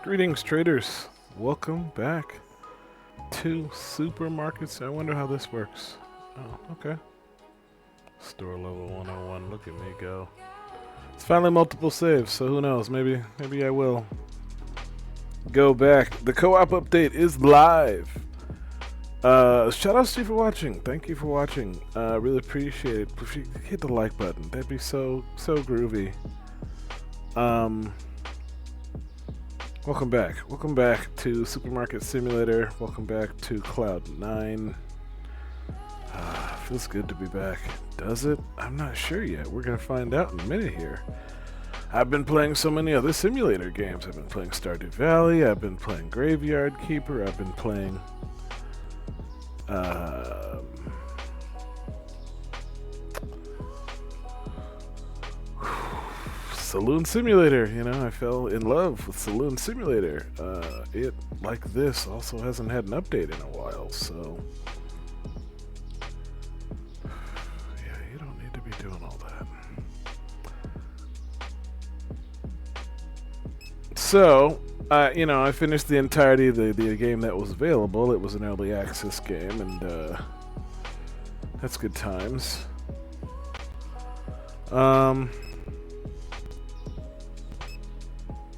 Greetings, traders. Welcome back to supermarkets. I wonder how this works. Oh, okay. Store level 101. Look at me go. It's finally multiple saves, so who knows? Maybe I will go back. The co-op update is live. Shoutouts to you for watching. Thank you for watching. Really appreciate it. If you hit the like button, that'd be so groovy. Welcome back. Welcome back to Supermarket Simulator. Welcome back to Cloud 9. Feels good to be back. Does it? I'm not sure yet. We're going to find out in a minute here. I've been playing so many other simulator games. I've been playing Stardew Valley. I've been playing Graveyard Keeper. I've been playing Saloon Simulator. You know, I fell in love with Saloon Simulator. It, like this, also hasn't had an update in a while, so yeah, you don't need to be doing all that. So, you know, I finished the entirety of the game that was available. It was an early access game, and that's good times.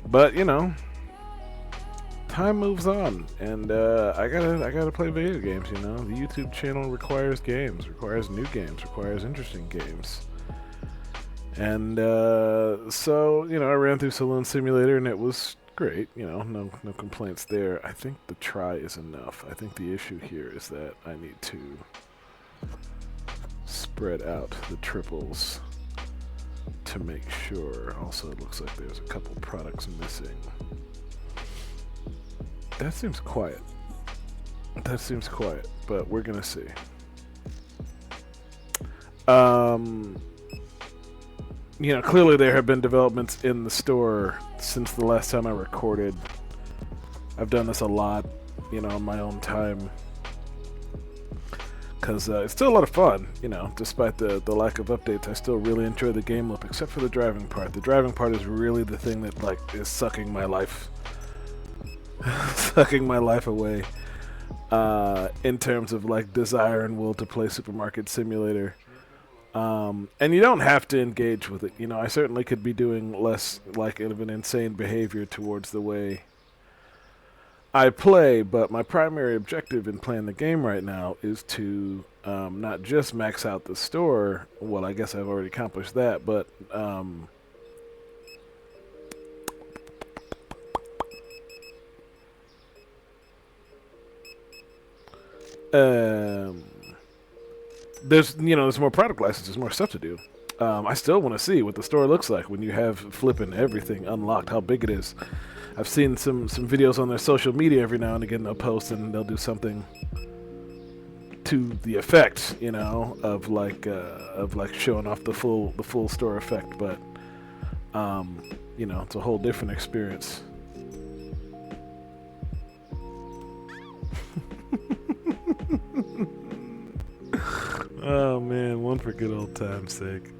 But you know, time moves on, and I gotta play video games. You know, the YouTube channel requires games, requires new games, requires interesting games, and so you know, I ran through Saloon Simulator, and it was great. You know, no complaints there. I think the try is enough. I think the issue here is that I need to spread out the triples to make sure. Also, it looks like there's a couple products missing. That seems quiet. That seems quiet, but we're gonna see. You know, clearly there have been developments in the store since the last time I recorded. I've done this a lot, you know, on my own time, because it's still a lot of fun, you know, despite the lack of updates. I still really enjoy the game loop, except for the driving part. The driving part is really the thing that, like, is sucking my life sucking my life away in terms of, like, desire and will to play Supermarket Simulator. And you don't have to engage with it. You know, I certainly could be doing less, like, of an insane behavior towards the way I play, but my primary objective in playing the game right now is to not just max out the store. Well, I guess I've already accomplished that, but there's more product licenses, more stuff to do. I still want to see what the store looks like when you have flipping everything unlocked, how big it is. I've seen some videos on their social media every now and again. They'll post and they'll do something to the effect, you know, of like showing off the full store effect. But you know, it's a whole different experience. Oh man, one for good old time's sake.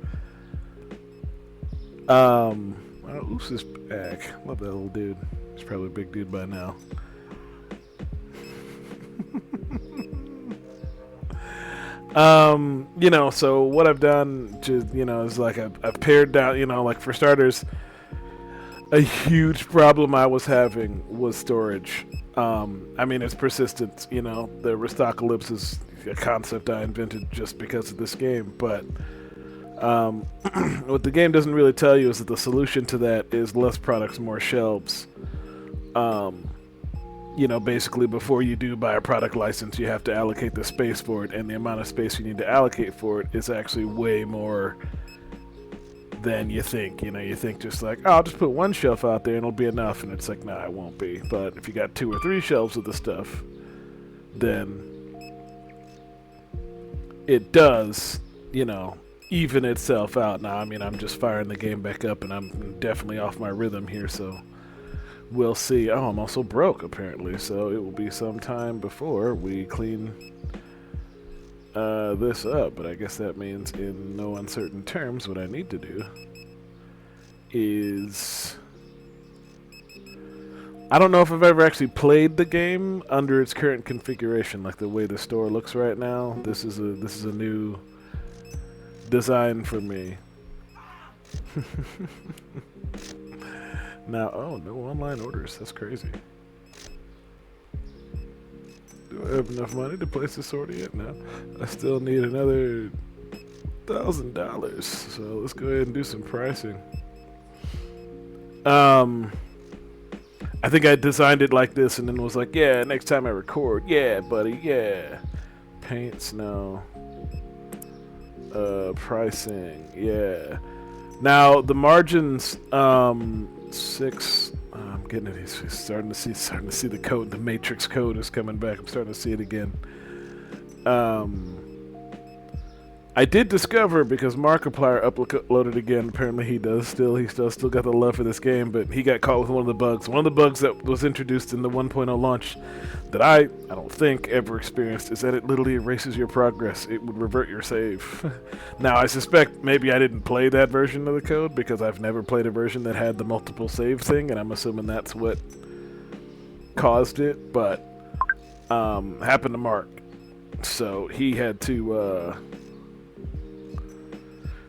Oops, this back. Love that little dude. He's probably a big dude by now. You know, so what I've done, you know, is like I've pared down, you know, like for starters, a huge problem I was having was storage. I mean, it's persistent, you know, the Restocalypse is a concept I invented just because of this game, but what the game doesn't really tell you is that the solution to that is less products, more shelves. You know, basically before you do buy a product license, you have to allocate the space for it, and the amount of space you need to allocate for it is actually way more than you think. You know, you think just like, oh, I'll just put one shelf out there and it'll be enough, and it's like, nah, it won't be. But if you got 2 or 3 shelves of the stuff, then it does, you know, even itself out. Now, I mean, I'm just firing the game back up, and I'm definitely off my rhythm here, so we'll see. Oh, I'm also broke, apparently, so it will be some time before we clean this up, but I guess that means in no uncertain terms what I need to do is I don't know if I've ever actually played the game under its current configuration, like the way the store looks right now. This is a new design for me. Now, oh, no online orders. That's crazy. Do I have enough money to place this order yet? No. I still need another $1,000. So let's go ahead and do some pricing. I think I designed it like this and then was like, yeah, next time I record, yeah, buddy, yeah. Paints, no. Pricing, yeah. Now the margins, 6. I'm getting it. He's starting to see the code. The matrix code is coming back. I'm starting to see it again. I did discover, because Markiplier uploaded again. Apparently he still got the love for this game, but he got caught with one of the bugs. One of the bugs that was introduced in the 1.0 launch that I don't think ever experienced is that it literally erases your progress. It would revert your save. Now I suspect maybe I didn't play that version of the code because I've never played a version that had the multiple save thing, and I'm assuming that's what caused it, but happened to Mark. So he had to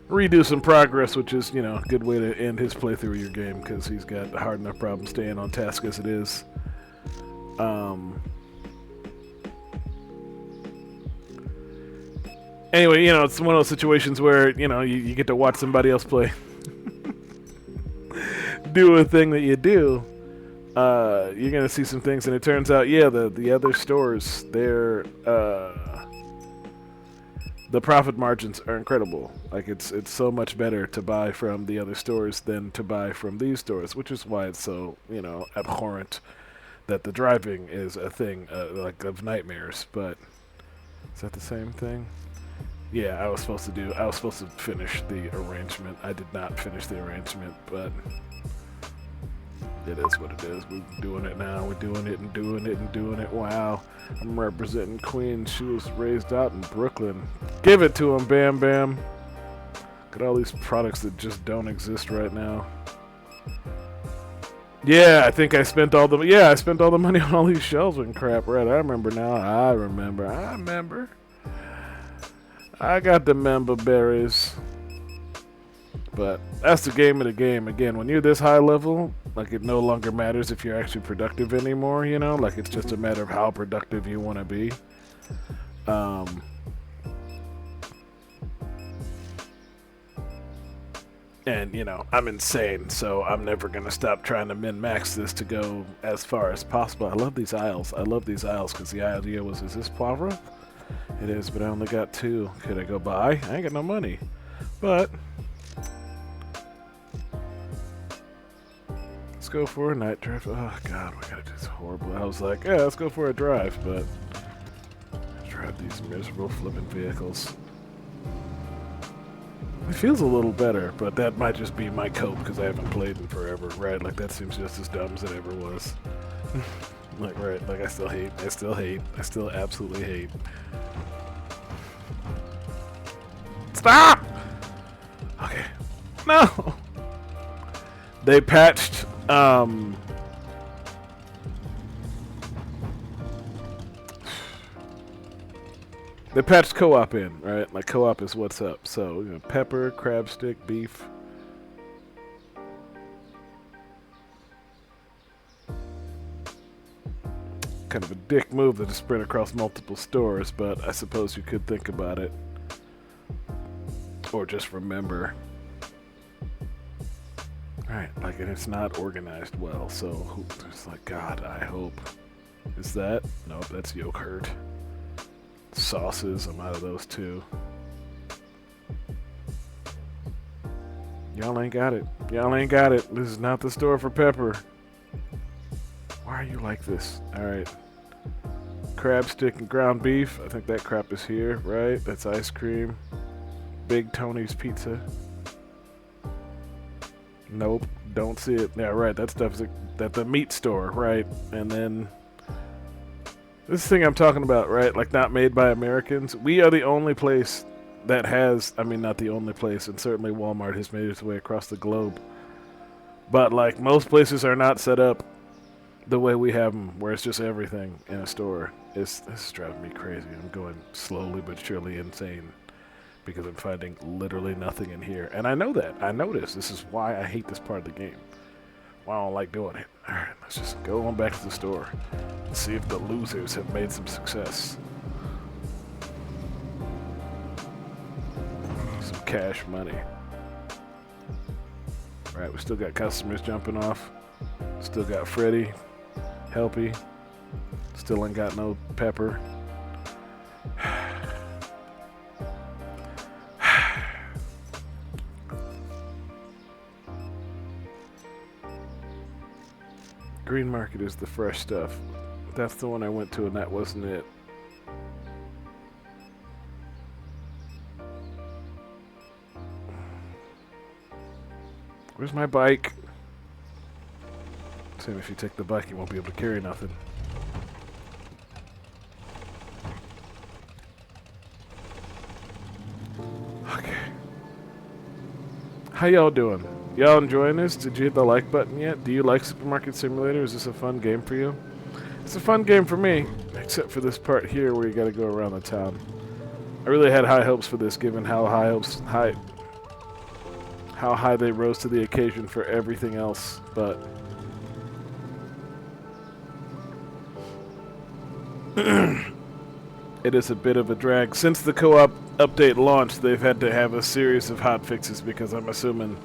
redo some progress, which is, you know, a good way to end his playthrough of your game, because he's got a hard enough problem staying on task as it is. Anyway, you know, it's one of those situations where, you know, you get to watch somebody else play. Do a thing that you do. You're going to see some things, and it turns out, yeah, the other stores, they're... the profit margins are incredible. Like, it's so much better to buy from the other stores than to buy from these stores, which is why it's so, you know, abhorrent that the driving is a thing, like, of nightmares. But is that the same thing? Yeah, I was supposed to finish the arrangement. I did not finish the arrangement, but it is what it is. We're doing it now. We're doing it and doing it and doing it. Wow. I'm representing Queens. She was raised out in Brooklyn. Give it to him, Bam Bam. Look at all these products that just don't exist right now. Yeah, I think I spent all the money on all these shelves and crap. Right, I remember now. I remember. I got the member berries. But that's the game of the game. Again, when you're this high level, like, it no longer matters if you're actually productive anymore, you know? Like, it's just a matter of how productive you want to be. And, you know, I'm insane, so I'm never going to stop trying to min-max this to go as far as possible. I love these aisles. Because the idea was, is this poivre? It is, but I only got 2. Could I go buy? I ain't got no money. But... let's go for a night drive. Oh, God, we gotta do this horrible. I was like, yeah, let's go for a drive, but... drive these miserable flipping vehicles. It feels a little better, but that might just be my cope because I haven't played in forever, right? Like, that seems just as dumb as it ever was. Like, right, like, I still absolutely hate. Stop! Okay. No! They patched, they patched co-op in, right? Like, co-op is what's up. So, you know, pepper, crab stick, beef. Kind of a dick move that is spread across multiple stores, but I suppose you could think about it. Or just remember. Right, like, and it's not organized well, so it's like, God, I hope. Is that? Nope, that's yogurt. Sauces, I'm out of those too. Y'all ain't got it. Y'all ain't got it. This is not the store for pepper. Why are you like this? Alright. Crab stick and ground beef. I think that crap is here, right? That's ice cream. Big Tony's pizza. Nope, don't see it. Yeah, right, that stuff's at the meat store, right? And then this thing I'm talking about, right? Like, not made by Americans. We are the only place that has, I mean, not the only place, and certainly Walmart has made its way across the globe. But, like, most places are not set up the way we have them, where it's just everything in a store. This is driving me crazy. I'm going slowly but surely insane because I'm finding literally nothing in here. And I know that. I know this. This is why I hate this part of the game. Why I don't like doing it. Alright, let's just go on back to the store and see if the losers have made some success. Some cash money. Alright, we still got customers jumping off. Still got Freddy. Helpy. Still ain't got no pepper. Green Market is the fresh stuff. That's the one I went to and that wasn't it. Where's my bike? Same if you take the bike, you won't be able to carry nothing. Okay. How y'all doing? Y'all enjoying this? Did you hit the like button yet? Do you like Supermarket Simulator? Is this a fun game for you? It's a fun game for me, except for this part here where you gotta go around the town. I really had high hopes for this, given how high they rose to the occasion for everything else, but it is a bit of a drag. Since the co-op update launched, they've had to have a series of hot fixes because I'm assuming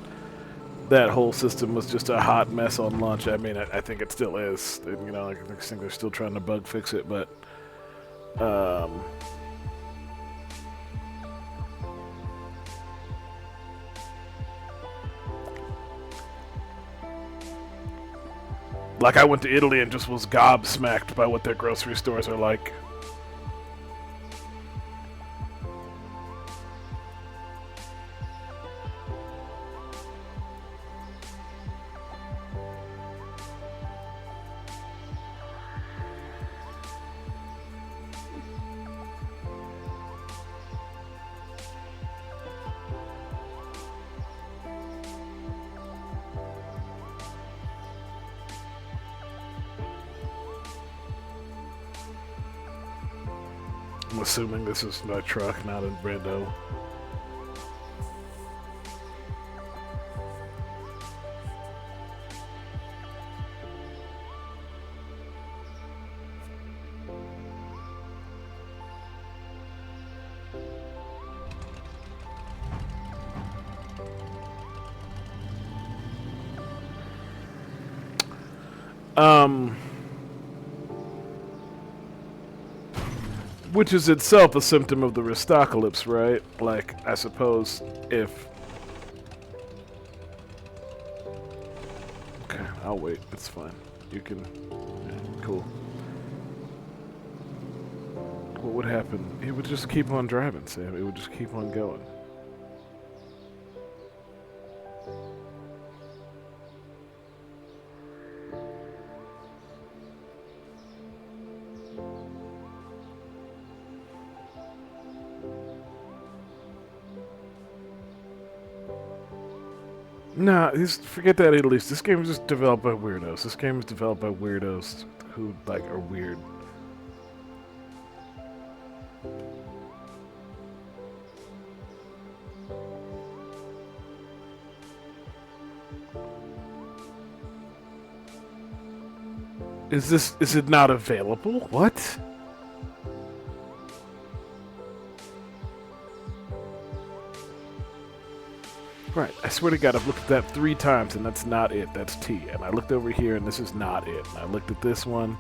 that whole system was just a hot mess on launch. I mean, I think it still is. You know, I think they're still trying to bug fix it, but like I went to Italy and just was gobsmacked by what their grocery stores are like. I'm assuming this is my truck, not in Brando. Which is itself a symptom of the Restocalypse, right? Like, I suppose if... Okay, I'll wait. It's fine. You can... Yeah, cool. What would happen? It would just keep on driving, Sam. It would just keep on going. Nah, forget that at least. This game is just developed by weirdos. This game is developed by weirdos who, like, are weird. Is it not available? What? Right, I swear to God, I've looked at that 3 times and that's not it. That's T. And I looked over here and this is not it. And I looked at this one.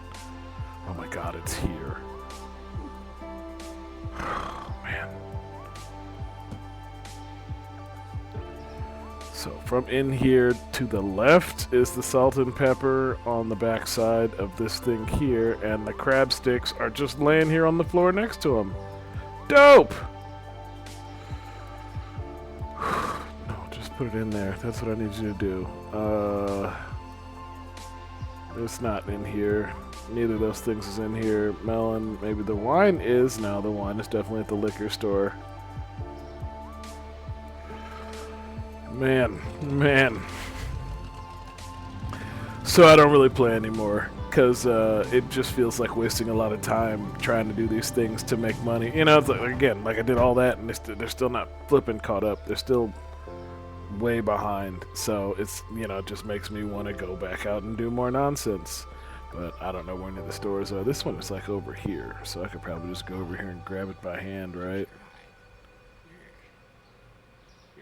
Oh my God, it's here. Oh, man. So from in here to the left is the salt and pepper on the back side of this thing here. And the crab sticks are just laying here on the floor next to them. Dope! Put it in there. That's what I need you to do. It's not in here. Neither of those things is in here. Melon, maybe the wine is. No, the wine is definitely at the liquor store. Man. So I don't really play anymore. because it just feels like wasting a lot of time trying to do these things to make money. You know, it's like, again, like I did all that and they're still not flipping caught up. They're still way behind. So it's, you know, it just makes me want to go back out and do more nonsense. But I don't know where any of the stores are. This one is like over here, so I could probably just go over here and grab it by hand, right?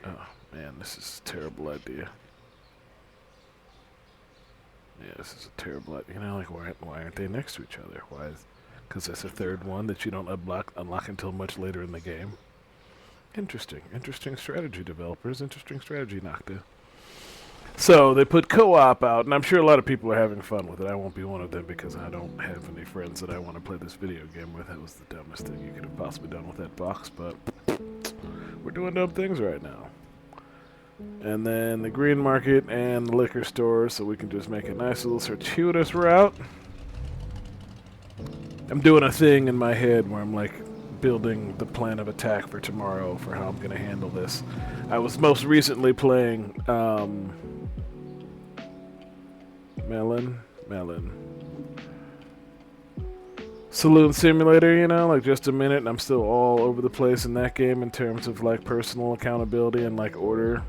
Oh man, this is a terrible idea. Yeah, this is a terrible idea. You know, like why aren't they next to each other? Why? Because that's a third one that you don't unlock until much later in the game. Interesting strategy, developers. Interesting strategy, Nocta. So they put co-op out, and I'm sure a lot of people are having fun with it. I won't be one of them because I don't have any friends that I want to play this video game with. That was the dumbest thing you could have possibly done with that box, but we're doing dumb things right now. And then the green market and the liquor store, so we can just make a nice little circuitous route. I'm doing a thing in my head where I'm like building the plan of attack for tomorrow for how I'm going to handle this. I was most recently playing Melon Saloon Simulator, you know, like just a minute, and I'm still all over the place in that game in terms of like personal accountability and like order.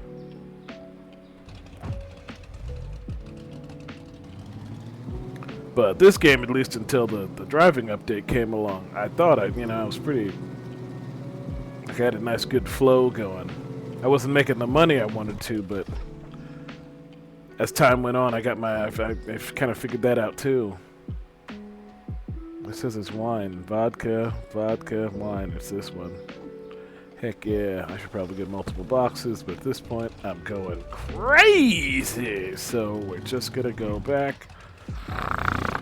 But this game, at least until the driving update came along, I thought I was pretty, like I had a nice good flow going. I wasn't making the money I wanted to, but as time went on, I kind of figured that out too. It says it's wine, vodka, wine. It's this one. Heck yeah, I should probably get multiple boxes, but at this point, I'm going crazy. So we're just gonna go back. I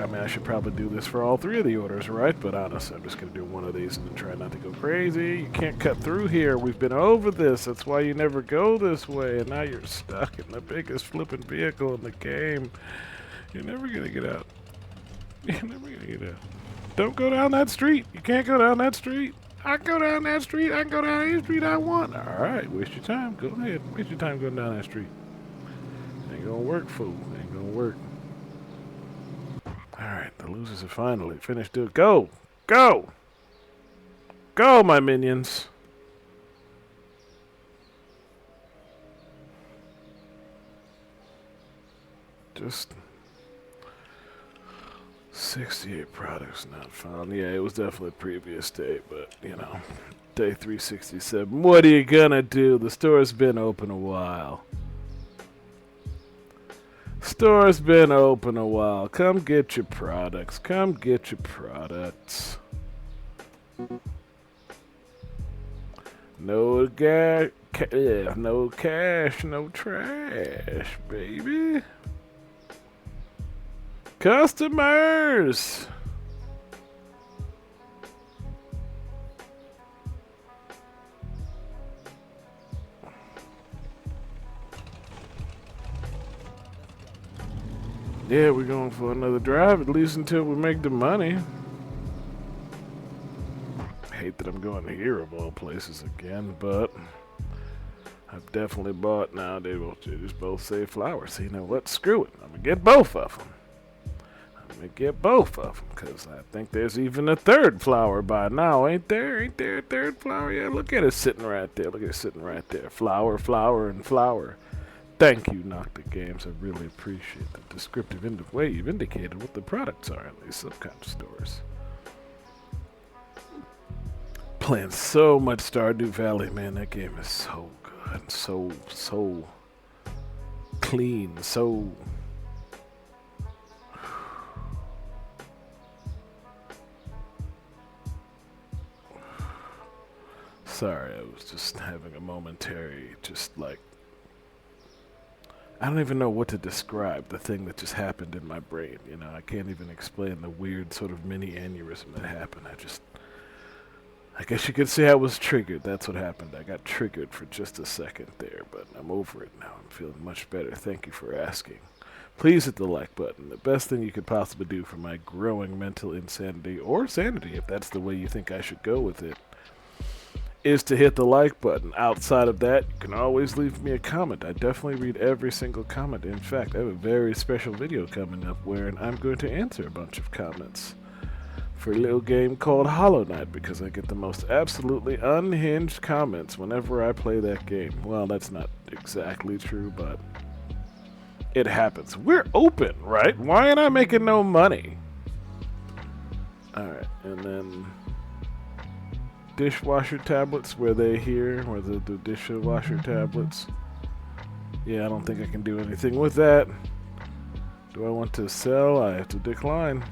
mean, I should probably do this for all three of the orders, right? But honestly, I'm just going to do one of these and then try not to go crazy. You can't cut through here. We've been over this. That's why you never go this way. And now you're stuck in the biggest flipping vehicle in the game. You're never going to get out. You're never going to get out. Don't go down that street. You can't go down that street. I can go down that street. I can go down any street I want. All right, waste your time. Go ahead. Waste your time going down that street. Ain't gonna work, fool. Ain't gonna work. Alright, the losers have finally finished it. Go! Go! Go, my minions! Just 68 products not found. Yeah, it was definitely a previous day, but, you know, day 367. What are you gonna do? The store's been open a while. Store's been open a while. Come get your products. Come get your products. No no cash, no trash, baby. Customers. Yeah, we're going for another drive, at least until we make the money. I hate that I'm going here of all places again, but I've definitely bought now. They just both say flowers. So you know what? Screw it. I'm going to get both of them. Because I think there's even a third flower by now, ain't there? Ain't there a third flower? Yeah, look at it sitting right there. Look at it sitting right there. Flower, flower, and flower. Thank you, Nocta Games. I really appreciate the descriptive way you've indicated what the products are in these subcon stores. Playing so much Stardew Valley, man. That game is so good. So clean. So... Sorry, I was just having a momentary, I don't even know what to describe the thing that just happened in my brain. You know, I can't even explain the weird sort of mini aneurysm that happened. I guess you could say I was triggered. That's what happened. I got triggered for just a second there, but I'm over it now. I'm feeling much better. Thank you for asking. Please hit the like button. The best thing you could possibly do for my growing mental insanity, or sanity, if that's the way you think I should go with it, is to hit the like button. Outside of that, you can always leave me a comment. I definitely read every single comment. In fact, I have a very special video coming up where I'm going to answer a bunch of comments for a little game called Hollow Knight, because I get the most absolutely unhinged comments whenever I play that game. Well, that's not exactly true, but it happens. We're open, right? Why am I making no money? Alright, and then dishwasher tablets, were they here? Were the dishwasher tablets? Yeah, I don't think I can do anything with that. Do I want to sell? I have to decline.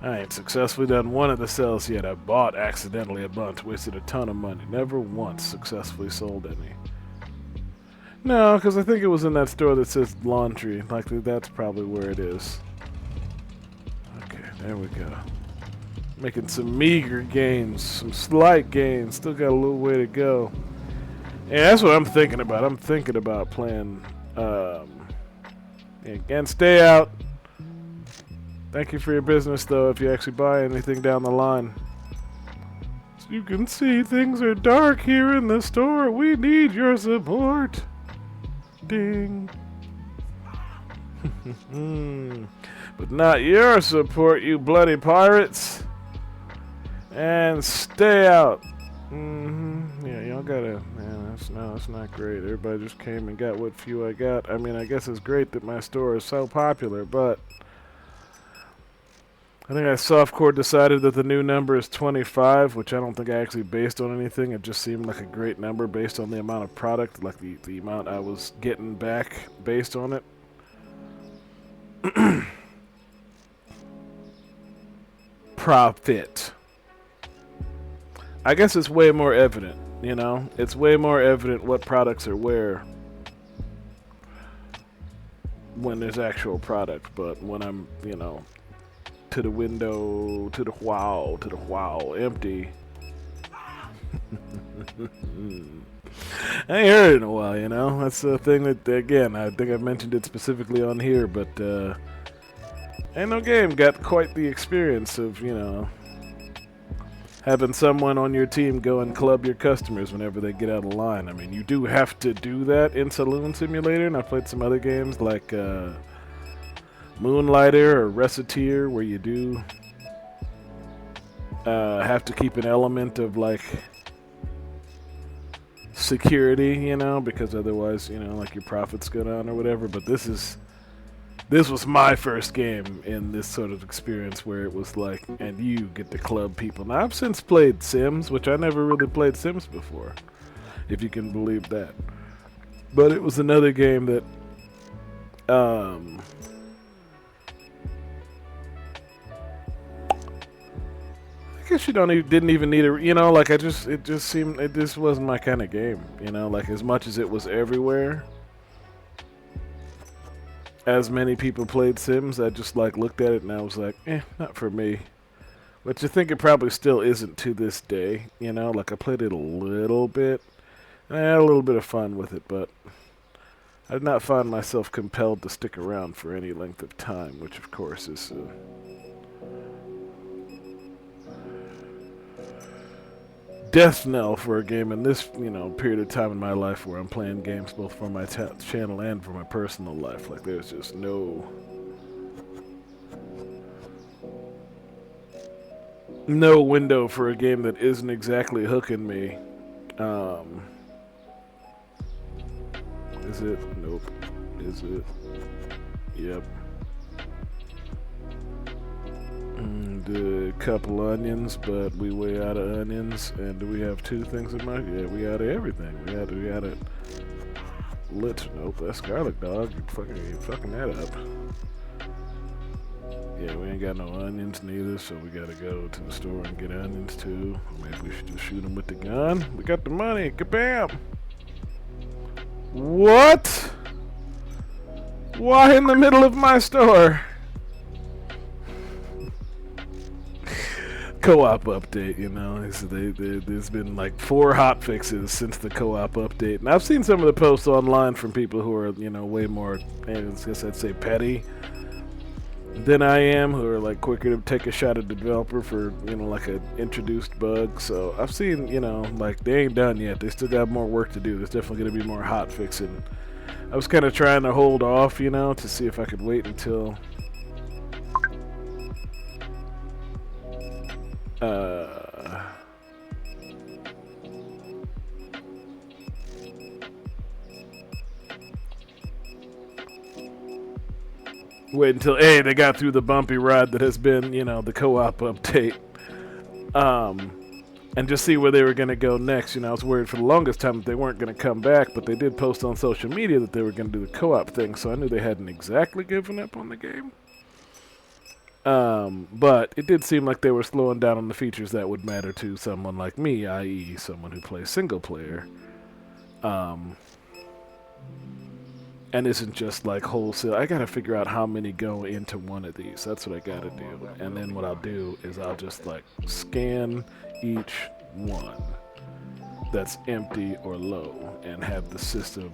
I ain't successfully done one of the sales yet. I bought accidentally a bunch, wasted a ton of money. Never once successfully sold any. No, because I think it was in that store that says laundry. Likely that's probably where it is. Okay, there we go. Making some meager gains, some slight gains. Still got a little way to go. Yeah, that's what I'm thinking about. I'm thinking about playing, and stay out. Thank you for your business, though, if you actually buy anything down the line. As you can see, things are dark here in the store. We need your support. Ding. But not your support, you bloody pirates. And stay out. Yeah, y'all gotta... Man, that's not great. Everybody just came and got what few I got. I mean, I guess it's great that my store is so popular, but... I think I softcore decided that the new number is 25, which I don't think I actually based on anything. It just seemed like a great number based on the amount of product, like the amount I was getting back based on it. Profit. I guess it's way more evident, you know? It's way more evident what products are where when there's actual product, but when I'm, you know... to the window, to the wow, empty. I ain't heard it in a while, you know? That's the thing that, again, I think I mentioned it specifically on here, but, ain't no game got quite the experience of, you know, having someone on your team go and club your customers whenever they get out of line. I mean, you do have to do that in Saloon Simulator, and I've played some other games like, Moonlighter or Reciteer, where you do have to keep an element of like security, you know, because otherwise, you know, like your profits go down or whatever. But this was my first game in this sort of experience where it was like, and you get to club people. Now I've since played Sims, which I never really played Sims before, if you can believe that. But it was another game that I guess you didn't even need a, you know, like it just seemed, it just wasn't my kind of game, you know, like as much as it was everywhere, as many people played Sims, I just like looked at it and I was like, not for me. Which I think it probably still isn't to this day, you know, like I played it a little bit, and I had a little bit of fun with it, but I did not find myself compelled to stick around for any length of time, which of course is death knell for a game in this, you know, period of time in my life where I'm playing games both for my channel and for my personal life. Like, there's just no window for a game that isn't exactly hooking me. Is it? Nope. Is it? Yep. A couple onions, but we way out of onions. And do we have two things in mind? Yeah, we out of everything. We got it lit. Nope, that's garlic, dog. You fucking that up. Yeah, we ain't got no onions neither, so we gotta go to the store and get onions too. Maybe we should just shoot them with the gun. We got the money. Kabam! What? Why in the middle of my store? Co-op update, you know, there's been like 4 hotfixes since the co-op update, and I've seen some of the posts online from people who are, you know, way more, I guess I'd say petty, than I am, who are like quicker to take a shot at the developer for, you know, like a introduced bug. So I've seen, you know, like they ain't done yet. They still got more work to do. There's definitely going to be more hot fixing. I was kind of trying to hold off, you know, to see if I could wait until A, they got through the bumpy ride that has been, you know, the co-op update. And just see where they were going to go next. You know, I was worried for the longest time that they weren't going to come back, but they did post on social media that they were going to do the co-op thing, so I knew they hadn't exactly given up on the game. But it did seem like they were slowing down on the features that would matter to someone like me, i.e. someone who plays single player. And isn't just like wholesale. I gotta figure out how many go into one of these. That's what I gotta do. And then what I'll do is I'll just like scan each one that's empty or low and have the system.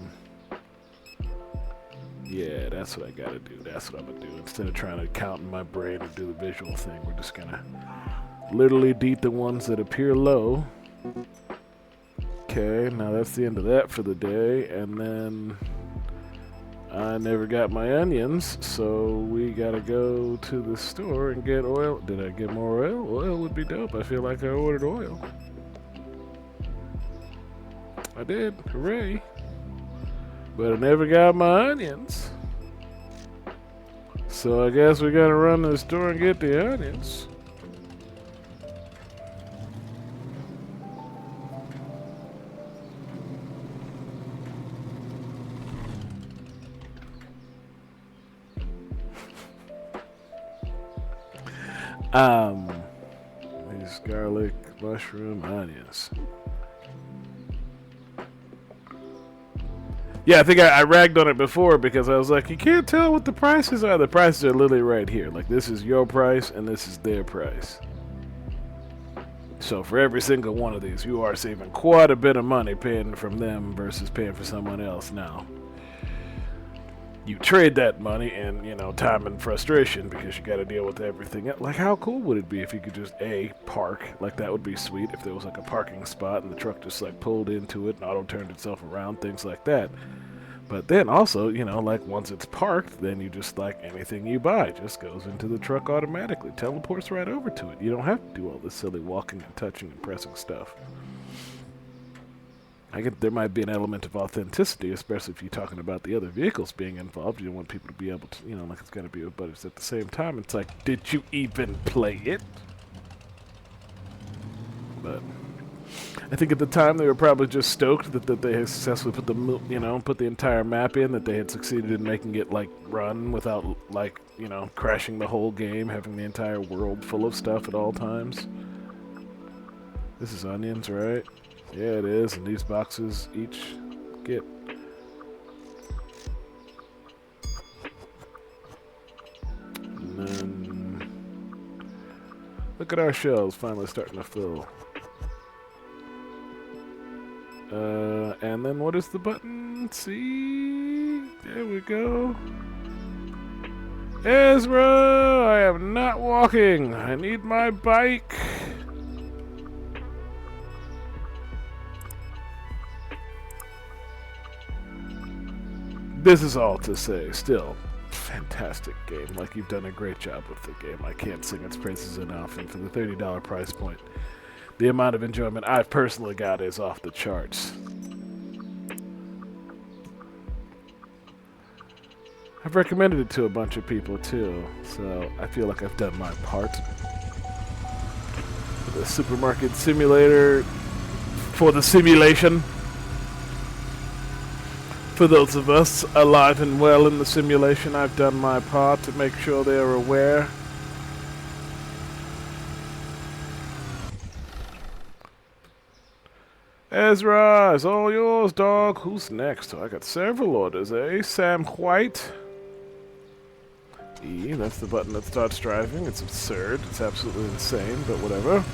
Yeah, that's what I gotta do. That's what I'm gonna do. Instead of trying to count in my brain and do the visual thing, we're just gonna literally delete the ones that appear low. Okay, now that's the end of that for the day. And then I never got my onions, so we gotta go to the store and get oil. Did I get more oil? Oil would be dope. I feel like I ordered oil. I did. Hooray. But I never got my onions. So I guess we gotta run to the store and get the onions. These garlic, mushroom, onions. Yeah, I think I ragged on it before because I was like, you can't tell what the prices are. The prices are literally right here. Like, this is your price and this is their price. So for every single one of these, you are saving quite a bit of money paying from them versus paying for someone else now. You trade that money in, you know, time and frustration because you got to deal with everything. Like, how cool would it be if you could just, park? Like, that would be sweet if there was, like, a parking spot and the truck just, like, pulled into it and auto-turned itself around, things like that. But then also, you know, like, once it's parked, then you just, like, anything you buy just goes into the truck automatically. Teleports right over to it. You don't have to do all this silly walking and touching and pressing stuff. I get there might be an element of authenticity, especially if you're talking about the other vehicles being involved. You don't want people to be able to, you know, like it's got to be, but it's at the same time, it's like, did you even play it? But I think at the time they were probably just stoked that they had successfully put put the entire map in, that they had succeeded in making it like run without like, you know, crashing the whole game, having the entire world full of stuff at all times. This is onions, right? Yeah, it is, and these boxes each get. And then look at our shelves finally starting to fill. And then what is the button? See? There we go. Ezra, I am not walking. I need my bike. This is all to say, still, fantastic game. Like, you've done a great job with the game. I can't sing its praises enough, and for the $30 price point, the amount of enjoyment I've personally got is off the charts. I've recommended it to a bunch of people, too, so I feel like I've done my part. The supermarket simulator for the simulation. For those of us alive and well in the simulation, I've done my part to make sure they are aware. Ezra, it's all yours, dog. Who's next? Oh, I got several orders, eh? Sam White. E, that's the button that starts driving. It's absurd. It's absolutely insane, but whatever.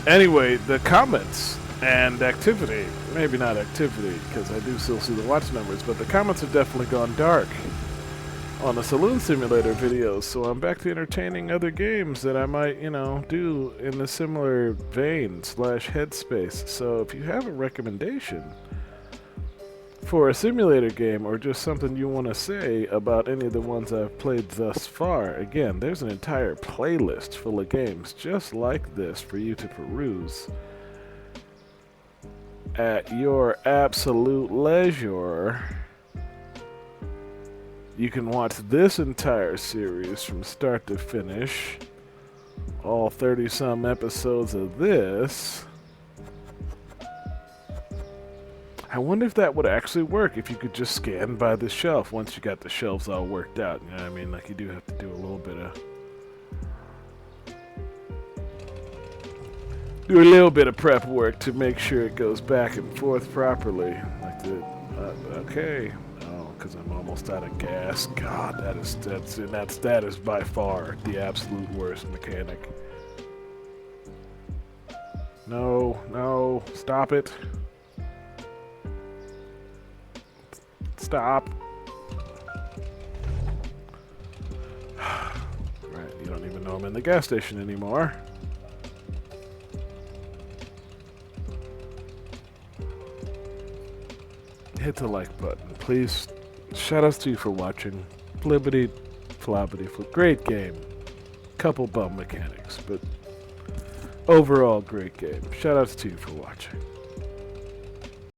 Anyway, the comments And activity. Maybe not activity, because I do still see the watch numbers, but the comments have definitely gone dark on the Saloon Simulator videos, so I'm back to entertaining other games that I might, do in the similar vein / headspace. So if you have a recommendation for a simulator game or just something you want to say about any of the ones I've played thus far, again, there's an entire playlist full of games just like this for you to peruse at your absolute leisure. You can watch this entire series from start to finish, all 30-some episodes of this. I wonder if that would actually work if you could just scan by the shelf once you got the shelves all worked out. You know what I mean? Like, you do have to do a little bit of prep work to make sure it goes back and forth properly. Like the okay. Because I'm almost out of gas. God, that is by far the absolute worst mechanic. No, stop it. Stop. Right, you don't even know I'm in the gas station anymore. Hit the like button, please. Shoutouts to you for watching. Flippity floppity flip. Great game. Couple bum mechanics, but overall great game. Shoutouts to you for watching.